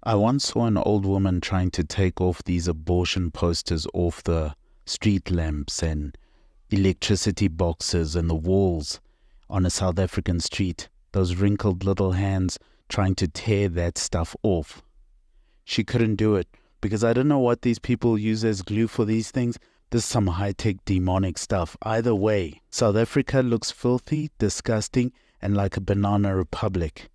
I once saw an old woman trying to take off these abortion posters off the street lamps and electricity boxes and the walls on a South African street. Those wrinkled little hands trying to tear that stuff off. She couldn't do it because I don't know what these people use as glue for these things. This is some high-tech demonic stuff. Either way, South Africa looks filthy, disgusting, and like a banana republic.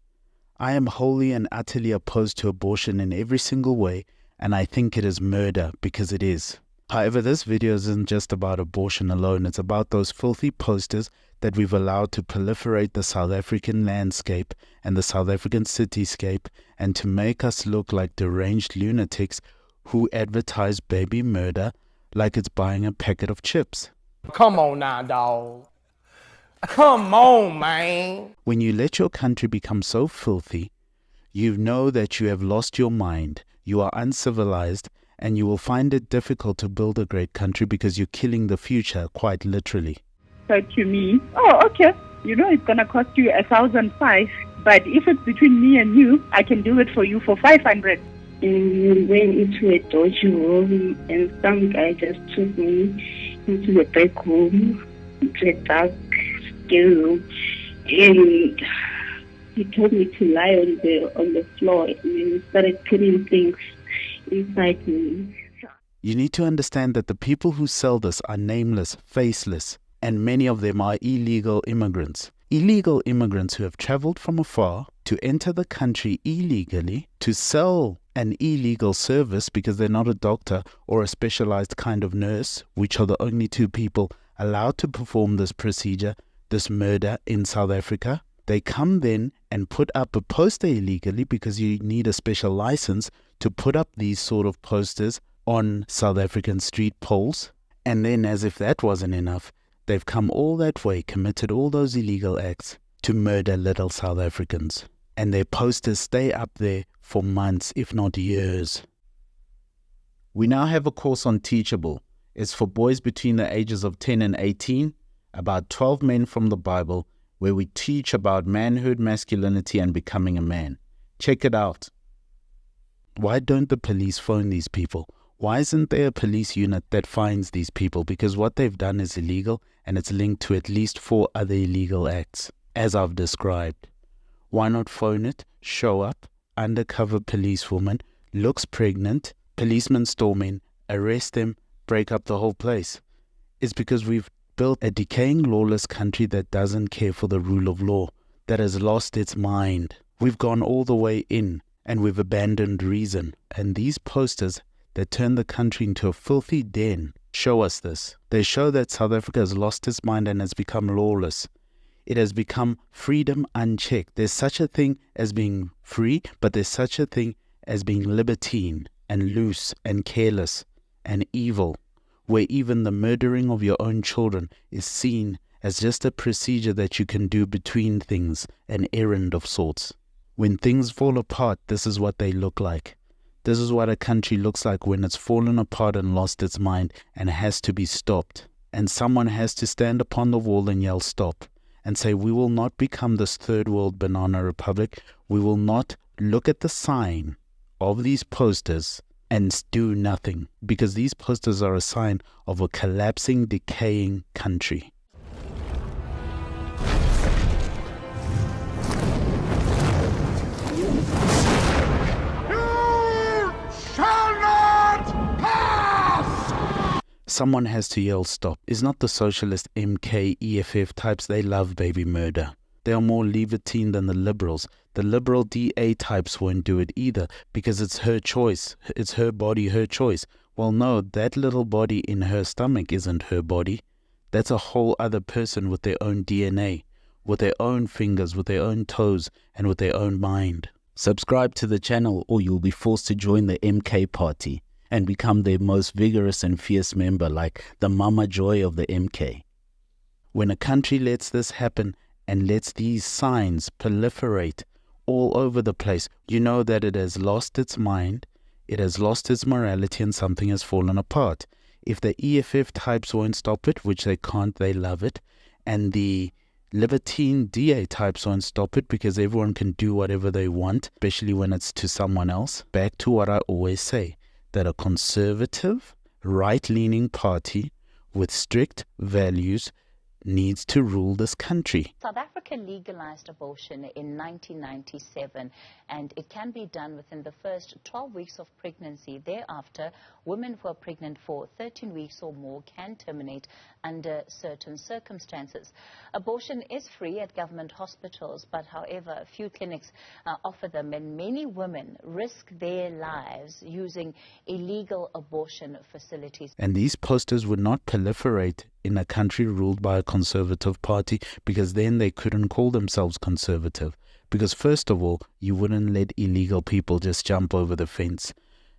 I am wholly and utterly opposed to abortion in every single way, and I think it is murder because it is. However, this video isn't just about abortion alone. It's about those filthy posters that we've allowed to proliferate the South African landscape and the South African cityscape, and to make us look like deranged lunatics who advertise baby murder like it's buying a packet of chips. Come on now, dog. Come on, man. When you let your country become so filthy, you know that you have lost your mind, you are uncivilized, and you will find it difficult to build a great country because you're killing the future, quite literally. Said to me, oh, okay, it's going to cost you 1,005, but if it's between me and you, I can do it for you for 500. And we went into a dodgy room, and some guy just took me into the back room, to a dark, scary room, and he told me to lie on the floor, and he started putting things inside me. You need to understand that the people who sell this are nameless, faceless, and many of them are illegal immigrants. Illegal immigrants who have traveled from afar to enter the country illegally to sell an illegal service because they're not a doctor or a specialized kind of nurse, which are the only two people allowed to perform this procedure, this murder in South Africa. They come then and put up a poster illegally because you need a special license to put up these sort of posters on South African street poles. And then, as if that wasn't enough, they've come all that way, committed all those illegal acts to murder little South Africans. And their posters stay up there for months, if not years. We now have a course on Teachable. It's for boys between the ages of 10 and 18, about 12 men from the Bible, where we teach about manhood, masculinity, and becoming a man. Check it out. Why don't the police phone these people? Why isn't there a police unit that finds these people? Because what they've done is illegal, and it's linked to at least 4 other illegal acts, as I've described. Why not phone it, show up, undercover policewoman, looks pregnant, policemen storm in, arrest them, break up the whole place? It's because we've built a decaying, lawless country that doesn't care for the rule of law, that has lost its mind. We've gone all the way in, and we've abandoned reason. And these posters that turn the country into a filthy den show us this. They show that South Africa has lost its mind and has become lawless. It has become freedom unchecked. There's such a thing as being free, but there's such a thing as being libertine and loose and careless and evil, where even the murdering of your own children is seen as just a procedure that you can do between things, an errand of sorts. When things fall apart, this is what they look like. This is what a country looks like when it's fallen apart and lost its mind and has to be stopped. And someone has to stand upon the wall and yell stop and say, we will not become this third world banana republic. We will not look at the sign of these posters and do nothing, because these posters are a sign of a collapsing, decaying country. Someone has to yell stop. It's not the socialist MK, EFF types. They love baby murder. They are more libertine than the liberals. The liberal DA types won't do it either because it's her choice. It's her body, her choice. Well, no, that little body in her stomach isn't her body. That's a whole other person with their own DNA, with their own fingers, with their own toes, and with their own mind. Subscribe to the channel or you'll be forced to join the MK party and become their most vigorous and fierce member, like the Mama Joy of the MK. When a country lets this happen and lets these signs proliferate all over the place, you know that it has lost its mind, it has lost its morality, and something has fallen apart. If the EFF types won't stop it, which they can't, they love it, and the Libertine DA types won't stop it because everyone can do whatever they want, especially when it's to someone else. Back to what I always say, that a conservative, right-leaning party with strict values needs to rule this country. South Africa legalized abortion in 1997, and it can be done within the first 12 weeks of pregnancy. Thereafter, women who are pregnant for 13 weeks or more can terminate under certain circumstances. Abortion is free at government hospitals, but however, few clinics offer them, and many women risk their lives using illegal abortion facilities. And these posters would not proliferate in a country ruled by a conservative party, because then they couldn't call themselves conservative. Because first of all, you wouldn't let illegal people just jump over the fence.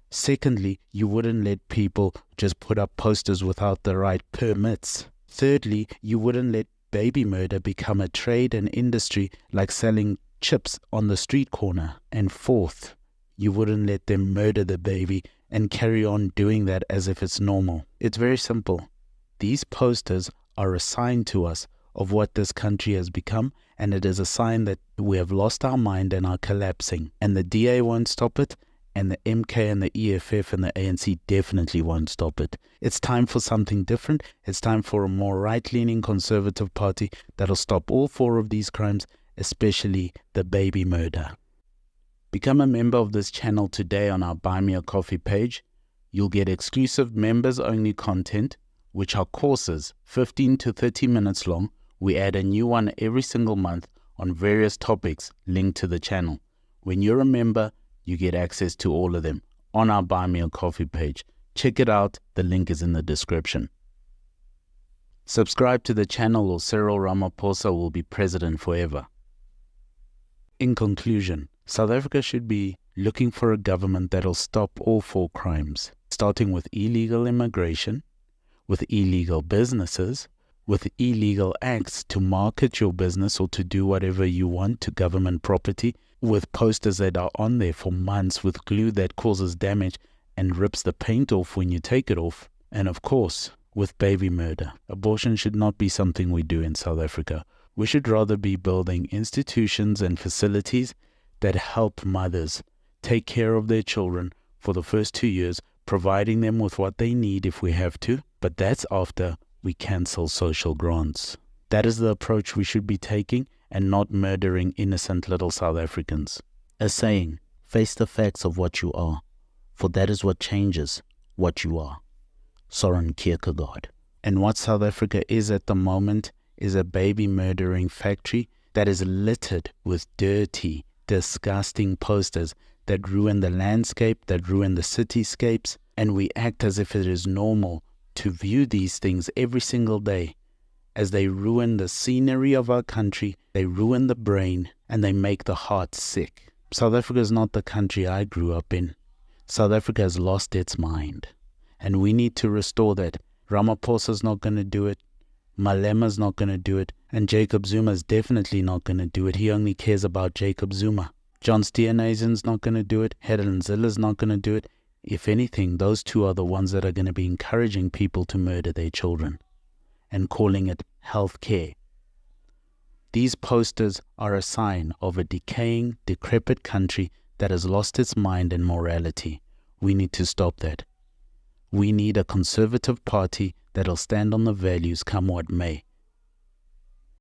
Secondly, you wouldn't let people just put up posters without the right permits. Thirdly, you wouldn't let baby murder become a trade and industry like selling chips on the street corner. And fourth, you wouldn't let them murder the baby and carry on doing that as if it's normal. It's very simple. These posters are a sign to us of what this country has become, and it is a sign that we have lost our mind and are collapsing. And the DA won't stop it, and the MK and the EFF and the ANC definitely won't stop it. It's time for something different. It's time for a more right-leaning conservative party that'll stop all four of these crimes, especially the baby murder. Become a member of this channel today on our Buy Me a Coffee page. You'll get exclusive members-only content, which are courses 15 to 30 minutes long. We add a new one every single month on various topics linked to the channel. When you're a member, you get access to all of them on our Buy Me a Coffee page. Check it out. The link is in the description. Subscribe to the channel or Cyril Ramaphosa will be president forever. In conclusion, South Africa should be looking for a government that'll stop all four crimes, starting with illegal immigration, with illegal businesses, with illegal acts to market your business or to do whatever you want to government property, with posters that are on there for months with glue that causes damage and rips the paint off when you take it off, and of course, with baby murder. Abortion should not be something we do in South Africa. We should rather be building institutions and facilities that help mothers take care of their children for the first 2 years, providing them with what they need if we have to, but that's after we cancel social grants. That is the approach we should be taking, and not murdering innocent little South Africans. A saying, face the facts of what you are, for that is what changes what you are. Soren Kierkegaard. And what South Africa is at the moment is a baby murdering factory that is littered with dirty, disgusting posters that ruin the landscape, that ruin the cityscapes, and we act as if it is normal to view these things every single day, as they ruin the scenery of our country, they ruin the brain, and they make the heart sick. South Africa is not the country I grew up in. South Africa has lost its mind, and we need to restore that. Ramaphosa's not going to do it, Malema's not going to do it, and Jacob Zuma's definitely not going to do it. He only cares about Jacob Zuma. John Steenhuisen's not going to do it. Helen Zilla's not going to do it. If anything, those two are the ones that are going to be encouraging people to murder their children and calling it health care. These posters are a sign of a decaying, decrepit country that has lost its mind and morality. We need to stop that. We need a conservative party that'll stand on the values come what may,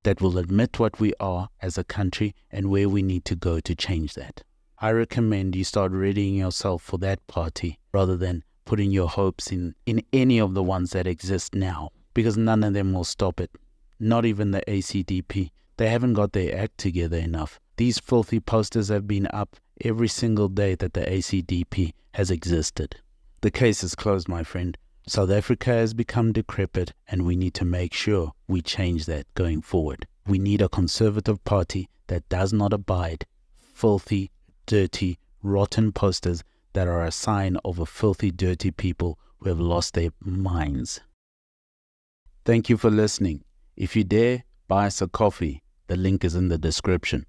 that will admit what we are as a country and where we need to go to change that. I recommend you start readying yourself for that party rather than putting your hopes in any of the ones that exist now, because none of them will stop it. Not even the ACDP. They haven't got their act together enough. These filthy posters have been up every single day that the ACDP has existed. The case is closed, my friend. South Africa has become decrepit, and we need to make sure we change that going forward. We need a conservative party that does not abide filthy, dirty, rotten posters that are a sign of a filthy, dirty people who have lost their minds. Thank you for listening. If you dare, buy us a coffee. The link is in the description.